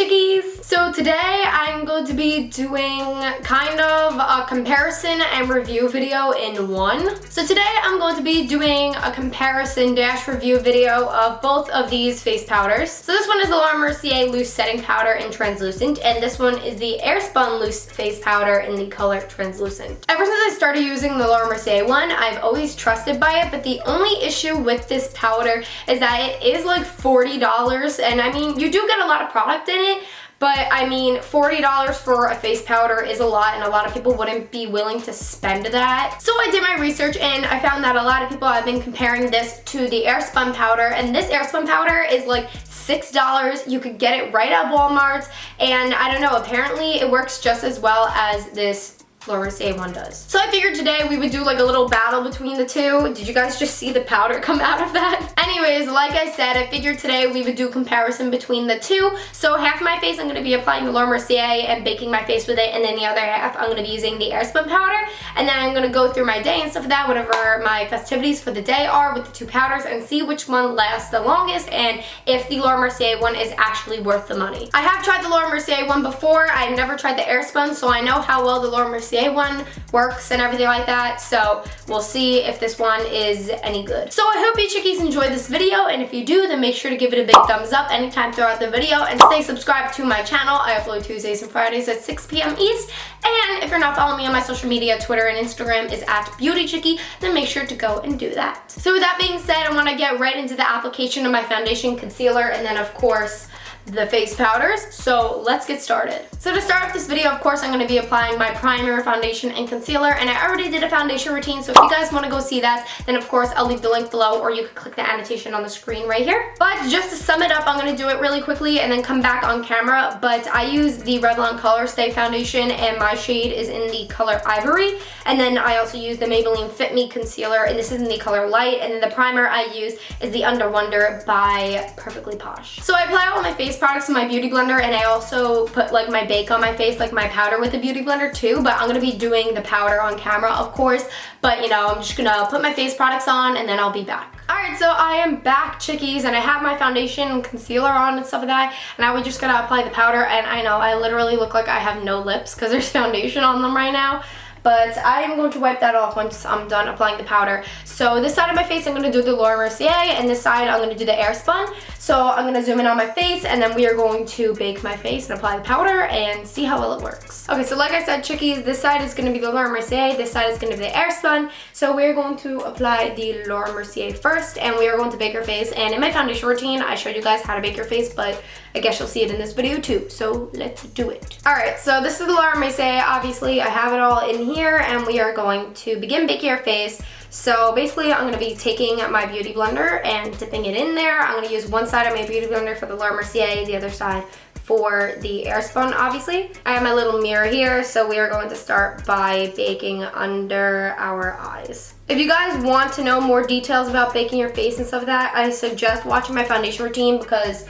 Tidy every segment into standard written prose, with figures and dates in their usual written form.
chickies! So today I'm going to be doing kind of a comparison and review video in one. So today I'm going to be doing a comparison dash review video of both of these face powders. So this one is the Laura Mercier Loose Setting Powder in Translucent, and this one is the Airspun Loose Face Powder in the color Translucent. Ever since I started using the Laura Mercier one, I've always trusted by it, but the only issue with this powder is that it is like $40, and I mean, you do get a lot of product in it, but I mean, $40 for a face powder is a lot, and a lot of people wouldn't be willing to spend that. So I did my research and I found that a lot of people have been comparing this to the Airspun powder, and this Airspun powder is like $6. You could get it right at Walmart, and I don't know, apparently it works just as well as this Laura Mercier one does. So I figured today we would do like a little battle between the two. Did you guys just see the powder come out of that? Anyways, like I said, I figured today we would do a comparison between the two. So half my face I'm going to be applying the Laura Mercier and baking my face with it, and then the other half I'm going to be using the Airspun powder, and then I'm going to go through my day and stuff like that, whatever my festivities for the day are with the two powders, and see which one lasts the longest and if the Laura Mercier one is actually worth the money. I have tried the Laura Mercier one before. I've never tried the Airspun, so I know how well the Laura Mercier one works and everything like that, so we'll see if this one is any good. So I hope you chickies enjoyed this video, and if you do, then make sure to give it a big thumbs up anytime throughout the video, and stay subscribed to my channel. I upload Tuesdays and Fridays at 6 p.m. East, and if you're not following me on my social media, Twitter and Instagram is @BeautyChickie, then make sure to go and do that. So with that being said, I want to get right into the application of my foundation, concealer, and then of course the face powders. So let's get started. So to start off this video, of course, I'm going to be applying my primer, foundation, and concealer, and I already did a foundation routine, so if you guys want to go see that, then of course I'll leave the link below, or you can click the annotation on the screen right here. But just to sum it up, I'm going to do it really quickly and then come back on camera. But I use the Revlon Color Stay foundation, and my shade is in the color Ivory, and then I also use the Maybelline Fit Me concealer, and this is in the color Light, and then the primer I use is the Under Wonder by Perfectly Posh. So I apply all my face products in my beauty blender, and I also put like my bake on my face, like my powder, with the beauty blender too, but I'm gonna be doing the powder on camera, of course, but you know, I'm just gonna put my face products on and then I'll be back. Alright, so I am back, chickies, and I have my foundation and concealer on and stuff like that, and now we're just gonna apply the powder. And I know I literally look like I have no lips because there's foundation on them right now, but I am going to wipe that off once I'm done applying the powder. So this side of my face I'm going to do the Laura Mercier, and this side I'm going to do the Airspun. So I'm going to zoom in on my face, and then we are going to bake my face and apply the powder and see how well it works. Okay, so like I said, chickies, this side is going to be the Laura Mercier, this side is going to be the Airspun. So we're going to apply the Laura Mercier first, and we are going to bake our face. And in my foundation routine, I showed you guys how to bake your face, but I guess you'll see it in this video too. So let's do it. Alright, so this is the Laura Mercier. Obviously, I have it all in here, and we are going to begin baking our face. So basically, I'm going to be taking my beauty blender and dipping it in there. I'm going to use one side of my beauty blender for the Laura Mercier, the other side for the Airspun, obviously. I have my little mirror here, so we are going to start by baking under our eyes. If you guys want to know more details about baking your face and stuff like that, I suggest watching my foundation routine, because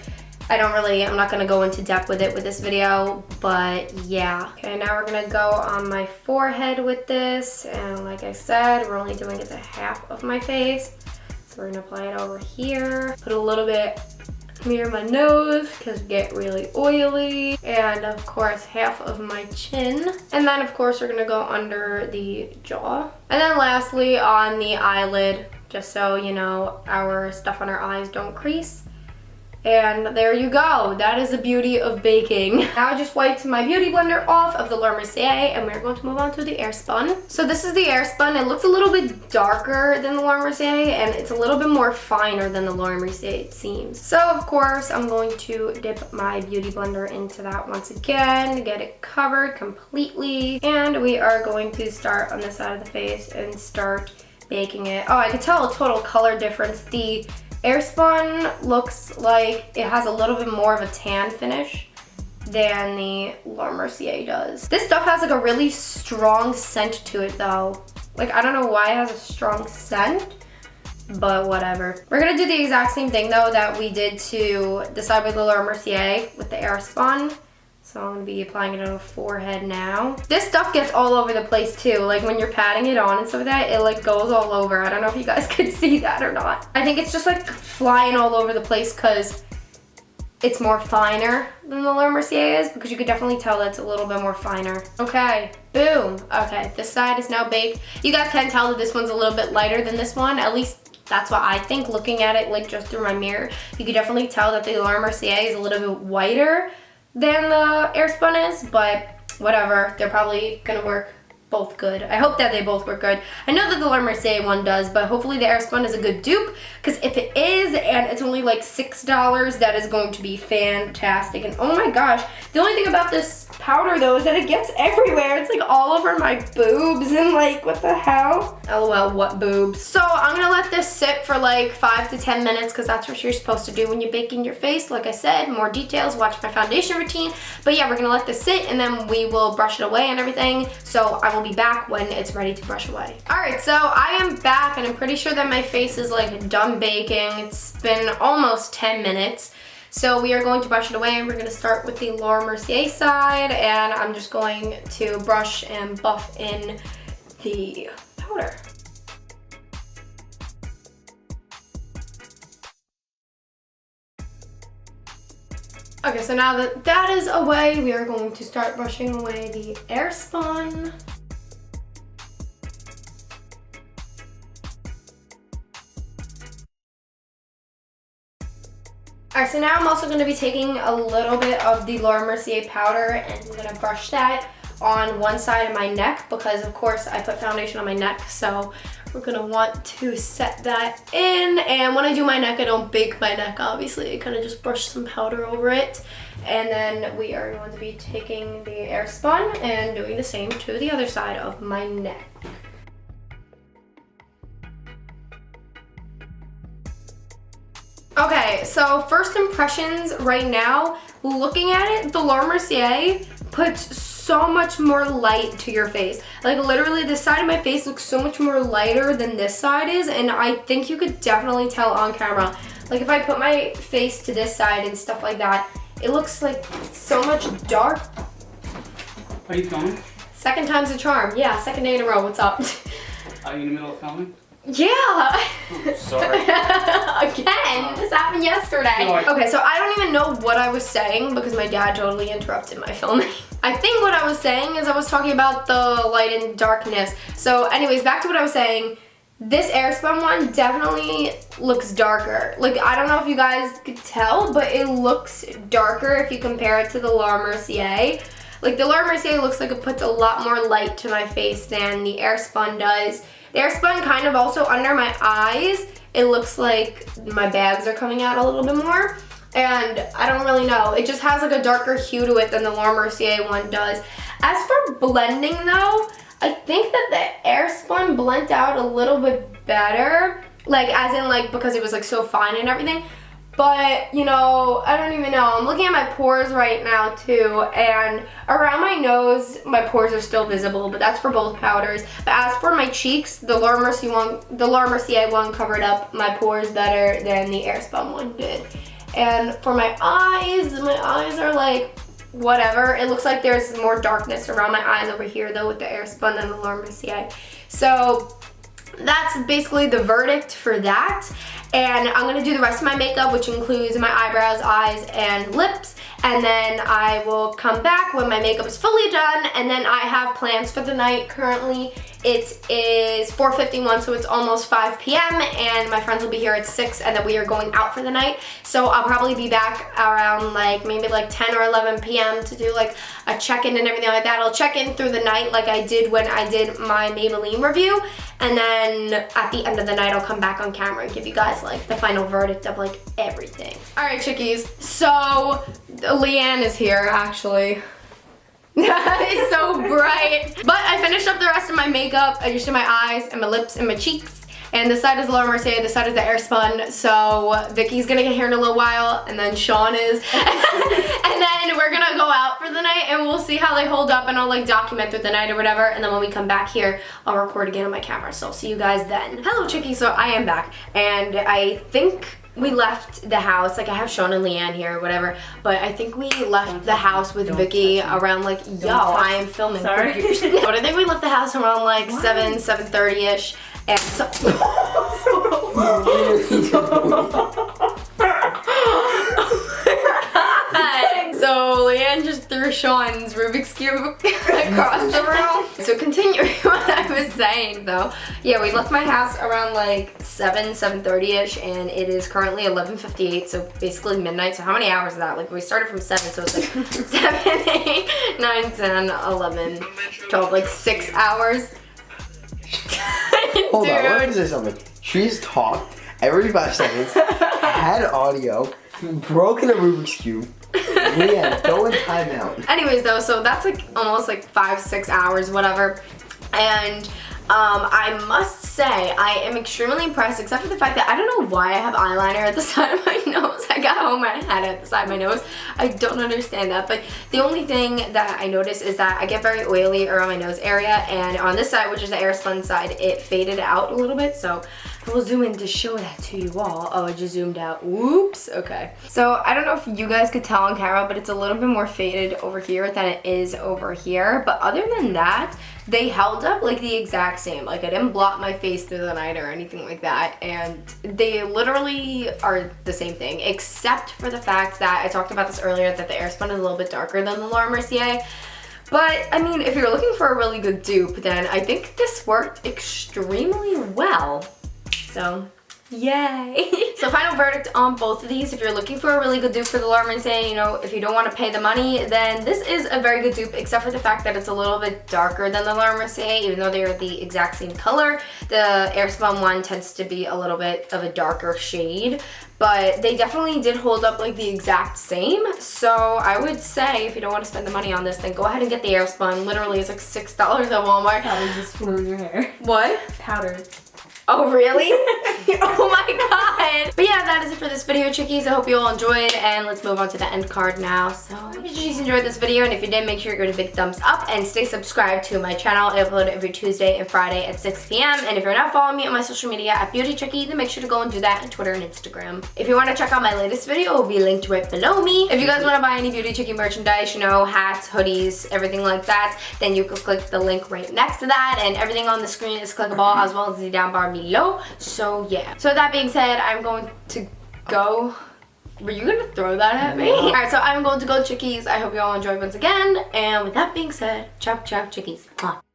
I'm not gonna go into depth with it with this video, but yeah. Okay, now we're gonna go on my forehead with this, and like I said, we're only doing it to half of my face. So we're gonna apply it over here, put a little bit near my nose because it get really oily, and of course half of my chin, and then of course we're gonna go under the jaw, and then lastly on the eyelid, just so you know our stuff on our eyes don't crease. And there you go. That is the beauty of baking. Now I just wiped my beauty blender off of the Laura Mercier, and we're going to move on to the Airspun. So this is the Airspun. It looks a little bit darker than the Laura Mercier, and it's a little bit more finer than the Laura Mercier, it seems. So of course I'm going to dip my beauty blender into that once again, get it covered completely, and we are going to start on this side of the face and start baking it. Oh, I could tell a total color difference. The Airspun looks like it has a little bit more of a tan finish than the Laura Mercier does. This stuff has like a really strong scent to it though. Like, I don't know why it has a strong scent, but whatever. We're gonna do the exact same thing though that we did to the side with the Laura Mercier with the Airspun. So I'm gonna be applying it on the forehead now. This stuff gets all over the place too. Like when you're patting it on and stuff like that, it like goes all over. I don't know if you guys could see that or not. I think it's just like flying all over the place because it's more finer than the Laura Mercier is, because you could definitely tell that's a little bit more finer. Okay, boom. Okay, this side is now baked. You guys can tell that this one's a little bit lighter than this one. At least that's what I think, looking at it like just through my mirror. You can definitely tell that the Laura Mercier is a little bit whiter than the Airspun is, but whatever. They're probably gonna work both good. I hope that they both work good. I know that the Laura Mercier one does, but hopefully the Airspun is a good dupe, because if it is and it's only like $6, that is going to be fantastic. And oh my gosh, the only thing about this powder though is that it gets everywhere. It's like all over my boobs and like, what the hell? LOL, what boobs? So I'm gonna let this sit for like 5 to 10 minutes, because that's what you're supposed to do when you're baking your face. Like I said, more details, watch my foundation routine. But yeah, we're gonna let this sit and then we will brush it away and everything. So I will be back when it's ready to brush away. All right, so I am back and I'm pretty sure that my face is like done baking. It's been almost 10 minutes. So we are going to brush it away, and we're gonna start with the Laura Mercier side, and I'm just going to brush and buff in the powder. Okay, so now that that is away, we are going to start brushing away the Airspun. Alright, so now I'm also going to be taking a little bit of the Laura Mercier powder, and I'm going to brush that on one side of my neck, because of course I put foundation on my neck, so we're going to want to set that in. And when I do my neck, I don't bake my neck, obviously. I kind of just brush some powder over it. And then we are going to be taking the Airspun and doing the same to the other side of my neck. Okay, so first impressions right now, looking at it, the Laura Mercier puts so much more light to your face. Like literally this side of my face looks so much more lighter than this side is, and I think you could definitely tell on camera. Like if I put my face to this side and stuff like that, it looks like so much dark. Are you filming? Second time's a charm. Yeah, second day in a row. What's up? Are you in the middle of filming? Yeah. Oh, sorry. Again, this happened yesterday. No, Okay, so I don't even know what I was saying because my dad totally interrupted my filming. I think what I was saying is I was talking about the light and darkness. So anyways, back to what I was saying. This Airspun one definitely looks darker. Like, I don't know if you guys could tell, but it looks darker if you compare it to the Laura Mercier. Like, the Laura Mercier looks like it puts a lot more light to my face than the Airspun does. The Airspun kind of also under my eyes, it looks like my bags are coming out a little bit more. And I don't really know. It just has like a darker hue to it than the Laura Mercier one does. As for blending though, I think that the Airspun blends out a little bit better. Like as in like because it was like so fine and everything. But, you know, I don't even know. I'm looking at my pores right now too, and around my nose, my pores are still visible, but that's for both powders. But as for my cheeks, the Laura Mercier one covered up my pores better than the Airspun one did. And for my eyes are like whatever. It looks like there's more darkness around my eyes over here though with the Airspun than the Laura Mercier. So that's basically the verdict for that. And I'm gonna do the rest of my makeup, which includes my eyebrows, eyes, and lips. And then I will come back when my makeup is fully done. And then I have plans for the night. Currently, it is 4:51, so it's almost 5 p.m. And my friends will be here at 6, and then we are going out for the night. So I'll probably be back around like maybe like 10 or 11 p.m. to do like a check-in and everything like that. I'll check in through the night like I did when I did my Maybelline review. And then at the end of the night, I'll come back on camera and give you guys like the final verdict of like everything. All right, chickies. So Leanne is here actually. It's so bright. But I finished up the rest of my makeup. I just did my eyes and my lips and my cheeks. And this side is Laura Mercier, this side is the Airspun. So Vicky's gonna get here in a little while, and then Sean is. And then we're gonna go out for the night, and we'll see how they hold up, and I'll like document through the night or whatever. And then when we come back here, I'll record again on my camera. So I'll see you guys then. Hello, chickies. So I am back, and I think we left the house, like I have Sean and Leanne here or whatever, but I think we left the house with Vicky around like, I am filming. Sorry. But I think we left the house around like 7:30ish. And so Leanne just threw Sean's Rubik's Cube across the room. So continuing what I was saying though, yeah, we left my house around like 7:30ish, and it is currently 11:58, so basically midnight. So how many hours is that? Like we started from 7, so it's like 7, 8, 9, 10, 11, 12, like 6 hours. Hold on, let me say something. She's talked every 5 seconds, had audio, broken a Rubik's Cube. Leanne, go in timeout. Anyways though, so that's like almost like 5-6 hours, whatever. And I must say, I am extremely impressed, except for the fact that I don't know why I have eyeliner at the side of my nose. I got home and I had it at the side of my nose. I don't understand that, but the only thing that I noticed is that I get very oily around my nose area, and on this side, which is the Airspun side, it faded out a little bit, so I will zoom in to show that to you all. Oh, I just zoomed out. Whoops. Okay. So I don't know if you guys could tell on camera, but it's a little bit more faded over here than it is over here. But other than that, they held up like the exact same. Like I didn't blot my face through the night or anything like that. And they literally are the same thing, except for the fact that I talked about this earlier, that the Airspun is a little bit darker than the Laura Mercier. But, I mean, if you're looking for a really good dupe, then I think this worked extremely well. So, yay. So final verdict on both of these. If you're looking for a really good dupe for the Laura Mercier, you know, if you don't want to pay the money, then this is a very good dupe, except for the fact that it's a little bit darker than the Laura Mercier, even though they're the exact same color. The Airspun one tends to be a little bit of a darker shade, but they definitely did hold up like the exact same. So I would say if you don't want to spend the money on this, then go ahead and get the Airspun. Literally, it's like $6 at Walmart. Powder just flew in your hair. What? Powder. Oh, really? Oh my god. But yeah, that is it for this video, chickies. I hope you all enjoyed, and let's move on to the end card now. So I hope you just enjoyed this video, and if you did, make sure you give it a big thumbs up and stay subscribed to my channel. I upload every Tuesday and Friday at 6 p.m. And if you're not following me on my social media at Beauty Chickie, then make sure to go and do that on Twitter and Instagram. If you want to check out my latest video, it will be linked right below me. If you guys want to buy any Beauty Chickie merchandise, you know, hats, hoodies, everything like that, then you can click the link right next to that, and everything on the screen is clickable as well as the down bar below. So yeah. So with that being said, I'm going to go. Were you gonna throw that at me? Alright, so I'm going to go, chickies. I hope you all enjoyed once again. And with that being said, ciao, ciao, chickies. Mwah.